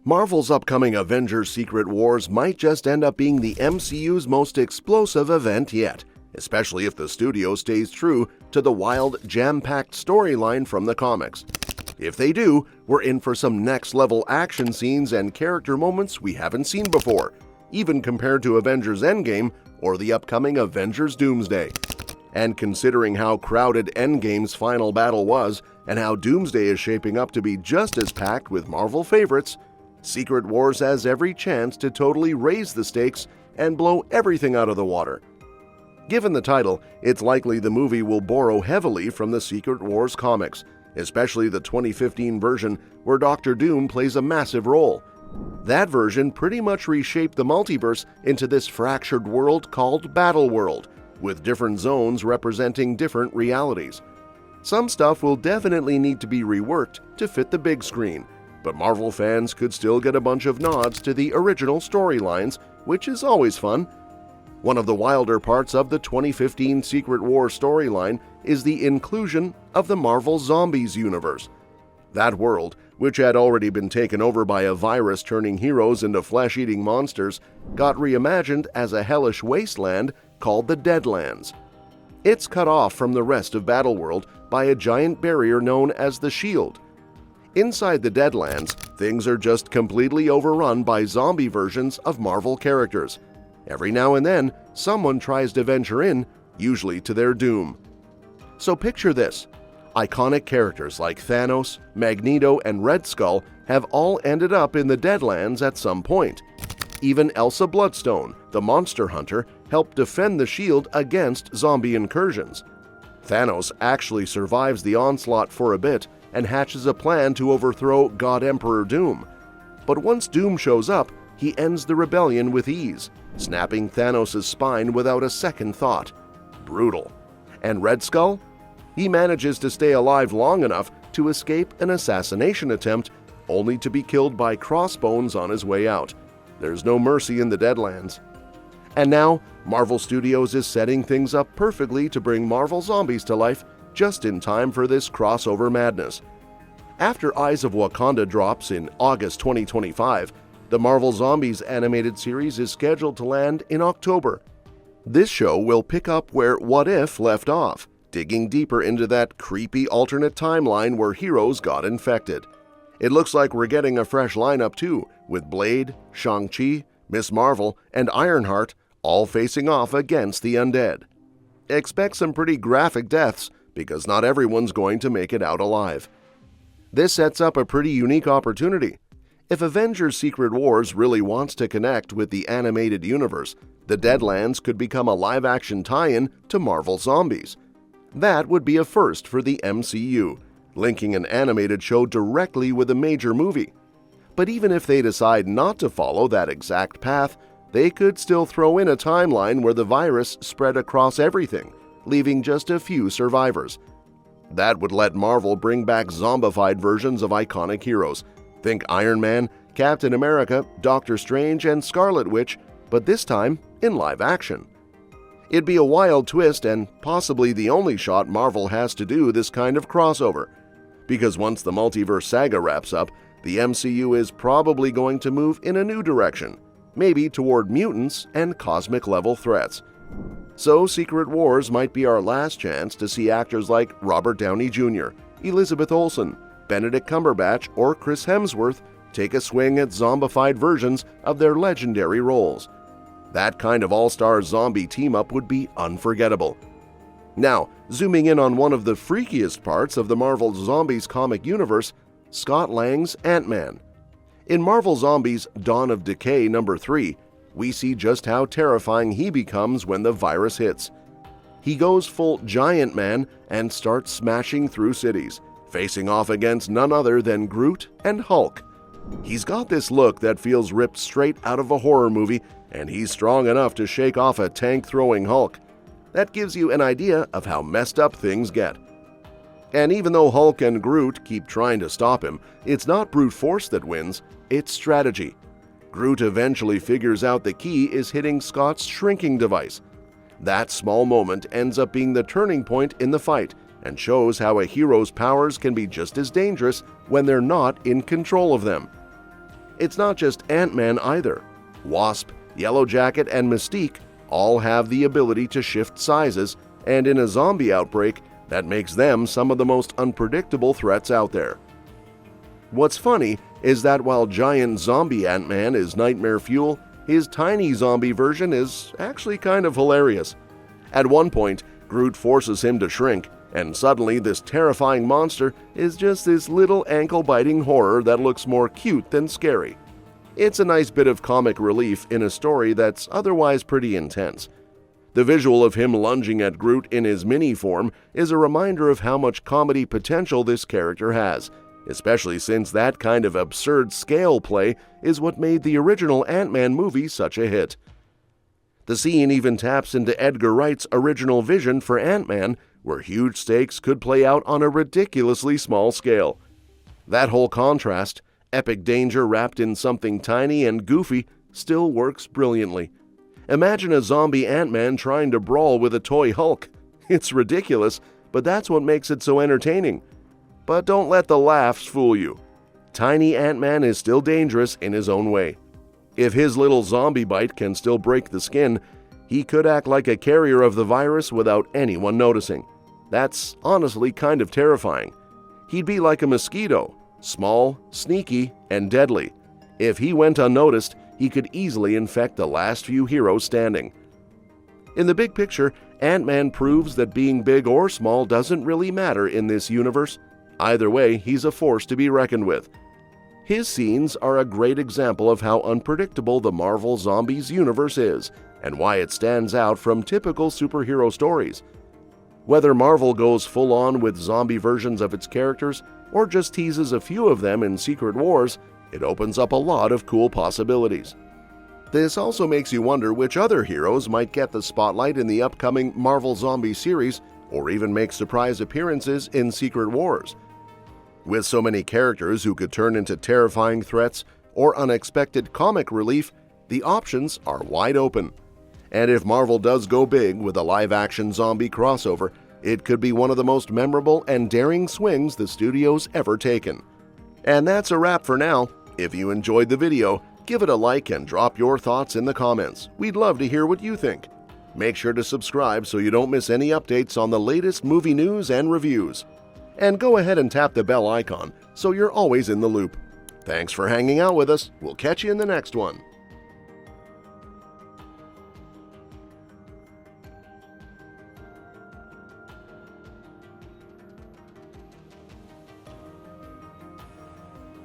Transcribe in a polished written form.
Marvel's upcoming Avengers Secret Wars might just end up being the MCU's most explosive event yet, especially if the studio stays true to the wild, jam-packed storyline from the comics. If they do, we're in for some next-level action scenes and character moments we haven't seen before, even compared to Avengers Endgame or the upcoming Avengers Doomsday. And considering how crowded Endgame's final battle was and how Doomsday is shaping up to be just as packed with Marvel favorites, Secret Wars has every chance to totally raise the stakes and blow everything out of the water. Given the title, it's likely the movie will borrow heavily from the Secret Wars comics, especially the 2015 version where Doctor Doom plays a massive role. That version pretty much reshaped the multiverse into this fractured world called Battle World, with different zones representing different realities. Some stuff will definitely need to be reworked to fit the big screen, but Marvel fans could still get a bunch of nods to the original storylines, which is always fun. One of the wilder parts of the 2015 Secret Wars storyline is the inclusion of the Marvel Zombies universe. That world, which had already been taken over by a virus turning heroes into flesh-eating monsters, got reimagined as a hellish wasteland called the Deadlands. It's cut off from the rest of Battleworld by a giant barrier known as the Shield. Inside the Deadlands, things are just completely overrun by zombie versions of Marvel characters. Every now and then, someone tries to venture in, usually to their doom. So picture this. Iconic characters like Thanos, Magneto, and Red Skull have all ended up in the Deadlands at some point. Even Elsa Bloodstone, the monster hunter, helped defend the Shield against zombie incursions. Thanos actually survives the onslaught for a bit and hatches a plan to overthrow God Emperor Doom. But once Doom shows up, he ends the rebellion with ease, snapping Thanos' spine without a second thought. Brutal. And Red Skull? He manages to stay alive long enough to escape an assassination attempt, only to be killed by Crossbones on his way out. There's no mercy in the Deadlands. And now, Marvel Studios is setting things up perfectly to bring Marvel Zombies to life just in time for this crossover madness. After Eyes of Wakanda drops in August 2025, the Marvel Zombies animated series is scheduled to land in October. This show will pick up where What If left off, digging deeper into that creepy alternate timeline where heroes got infected. It looks like we're getting a fresh lineup too, with Blade, Shang-Chi, Ms. Marvel, and Ironheart all facing off against the undead. Expect some pretty graphic deaths, because not everyone's going to make it out alive. This sets up a pretty unique opportunity. If Avengers Secret Wars really wants to connect with the animated universe, the Deadlands could become a live-action tie-in to Marvel Zombies. That would be a first for the MCU, linking an animated show directly with a major movie. But even if they decide not to follow that exact path, they could still throw in a timeline where the virus spread across everything, leaving just a few survivors. That would let Marvel bring back zombified versions of iconic heroes. Think Iron Man, Captain America, Doctor Strange, and Scarlet Witch, but this time in live action. It'd be a wild twist and possibly the only shot Marvel has to do this kind of crossover, because once the multiverse saga wraps up, the MCU is probably going to move in a new direction, maybe toward mutants and cosmic-level threats. So Secret Wars might be our last chance to see actors like Robert Downey Jr., Elizabeth Olsen, Benedict Cumberbatch, or Chris Hemsworth take a swing at zombified versions of their legendary roles. That kind of all-star zombie team-up would be unforgettable. Now, zooming in on one of the freakiest parts of the Marvel Zombies comic universe, Scott Lang's Ant-Man. In Marvel Zombies Dawn of Decay number 3, we see just how terrifying he becomes when the virus hits. He goes full giant man and starts smashing through cities, facing off against none other than Groot and Hulk. He's got this look that feels ripped straight out of a horror movie, and he's strong enough to shake off a tank-throwing Hulk. That gives you an idea of how messed up things get. And even though Hulk and Groot keep trying to stop him, it's not brute force that wins, it's strategy. Groot eventually figures out the key is hitting Scott's shrinking device. That small moment ends up being the turning point in the fight and shows how a hero's powers can be just as dangerous when they're not in control of them. It's not just Ant-Man either. Wasp, Yellow Jacket, and Mystique all have the ability to shift sizes, and in a zombie outbreak, that makes them some of the most unpredictable threats out there. What's funny is that while giant zombie Ant-Man is nightmare fuel, his tiny zombie version is actually kind of hilarious. At one point, Groot forces him to shrink, and suddenly this terrifying monster is just this little ankle-biting horror that looks more cute than scary. It's a nice bit of comic relief in a story that's otherwise pretty intense. The visual of him lunging at Groot in his mini form is a reminder of how much comedy potential this character has, especially since that kind of absurd scale play is what made the original Ant-Man movie such a hit. The scene even taps into Edgar Wright's original vision for Ant-Man, where huge stakes could play out on a ridiculously small scale. That whole contrast, epic danger wrapped in something tiny and goofy, still works brilliantly. Imagine a zombie Ant-Man trying to brawl with a toy Hulk. It's ridiculous, but that's what makes it so entertaining. But don't let the laughs fool you. Tiny Ant-Man is still dangerous in his own way. If his little zombie bite can still break the skin, he could act like a carrier of the virus without anyone noticing. That's honestly kind of terrifying. He'd be like a mosquito, small, sneaky, and deadly. If he went unnoticed, he could easily infect the last few heroes standing. In the big picture, Ant-Man proves that being big or small doesn't really matter in this universe. Either way, he's a force to be reckoned with. His scenes are a great example of how unpredictable the Marvel Zombies universe is, and why it stands out from typical superhero stories. Whether Marvel goes full-on with zombie versions of its characters, or just teases a few of them in Secret Wars, it opens up a lot of cool possibilities. This also makes you wonder which other heroes might get the spotlight in the upcoming Marvel Zombie series, or even make surprise appearances in Secret Wars. With so many characters who could turn into terrifying threats or unexpected comic relief, the options are wide open. And if Marvel does go big with a live-action zombie crossover, it could be one of the most memorable and daring swings the studio's ever taken. And that's a wrap for now. If you enjoyed the video, give it a like and drop your thoughts in the comments. We'd love to hear what you think. Make sure to subscribe so you don't miss any updates on the latest movie news and reviews. And go ahead and tap the bell icon so you're always in the loop. Thanks for hanging out with us. We'll catch you in the next one.